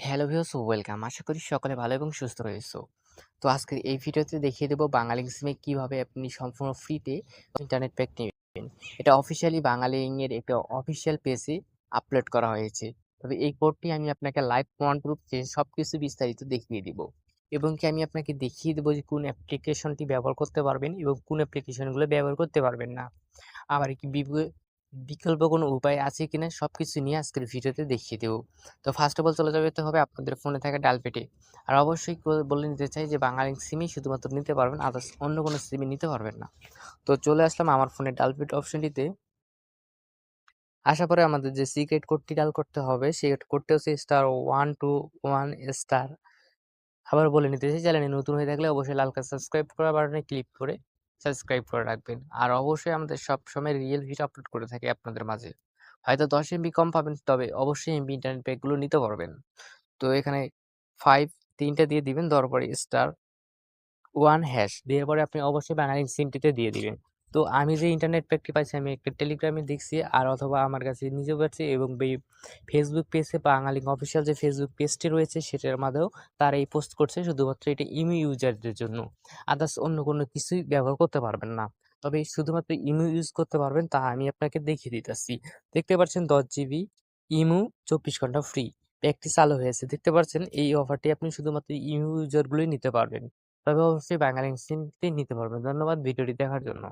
Hello viewers, welcome. আশা করি সকলে ভালো এবং সুস্থ রয়েছো। তো আজকের এই ভিডিওতে দেখিয়ে দেব বাংলালিংক সিমে কিভাবে আপনি সম্পূর্ণ ফ্রিতে ইন্টারনেট প্যাক নেবেন। এটা অফিসিয়ালি বাংলালিংক এর একটা অফিসিয়াল পেজে আপলোড করা হয়েছে। তবে এই কোডটি আমি আপনাকে লাইভ কমান্ড প্রুফ যে সবকিছু বিস্তারিত দেখিয়ে দিব। এবং কি আমি আপনাকে দেখিয়ে দেব যে কোন অ্যাপ্লিকেশনটি ব্যবহার করতে পারবেন এবং কোন অ্যাপ্লিকেশনগুলো ব্যবহার করতে পারবেন না। আবার কি বিকল্প কোনো উপায় আছে কিনা সবকিছু নিয়ে আজকের ভিডিওতে দেখিয়ে দেব। তো ফার্স্ট অফ অল চলে যেতে হবে আপনাদের ফোনে থাকা ডায়াল প্যাডে। আর অবশ্যই বলে নিতে চাই যে বাংলালিংক সিমই শুধুমাত্র নিতে পারবেন, আদার্স অন্য কোনো সিমে নিতে পারবেন না। তো চলে আসলাম আমার ফোনের ডায়াল প্যাড অপশনটিতে। আসার পরে আমাদের যে সিক্রেট কোডটি ডায়াল করতে হবে সেই কোডটি হচ্ছে *121*। আবার বলে নিতে চাই, চ্যানেলে নতুন হয়ে থাকলে অবশ্যই লাল কালার সাবস্ক্রাইব করা বাটনে ক্লিক করে সাবস্ক্রাইব করে রাখবেন। আর অবশ্যই আমাদের সবসময় রিয়েল ভিডিও আপলোড করে থাকি আপনাদের মাঝে। হয়তো 10 এমবি কম পাবেন, তবে অবশ্যই এমবি ইন্টারনেট প্যাকগুলো নিতে পারবেন। তো এখানে 5 3টা দিয়ে দিবেন, দেওয়ার পরে *1# দেওয়ার পরে আপনি অবশ্যই বাংলালিংক সিমটিতে দিয়ে দিবেন। তো আমি যে ইন্টারনেট প্যাকটি পাইছি আমি একটা টেলিগ্রামে দেখছি, আর অথবা আমার কাছে নিজেও পাচ্ছি, এবং ফেসবুক পেজে বাংলালিংক অফিসিয়াল যে ফেসবুক পেজটি রয়েছে সেটার মাঝেও তারা এই পোস্ট করছে, শুধুমাত্র এটা ইমো ইউজারদের জন্য। আদার্স অন্য কোনো কিছুই ব্যবহার করতে পারবেন না। তবে শুধুমাত্র ইমো ইউজ করতে পারবেন, তা আমি আপনাকে দেখিয়ে দিতেছি। দেখতে পাচ্ছেন 10 জিবি ইমো 24 ঘন্টা ফ্রি প্যাকটি চালু হয়েছে। দেখতে পাচ্ছেন এই অফারটি আপনি শুধুমাত্র ইমো ইউজারগুলোই নিতে পারবেন। তবে অবশ্যই বাংলালিংক সিমটি নিতে পারবেন। ধন্যবাদ ভিডিওটি দেখার জন্য।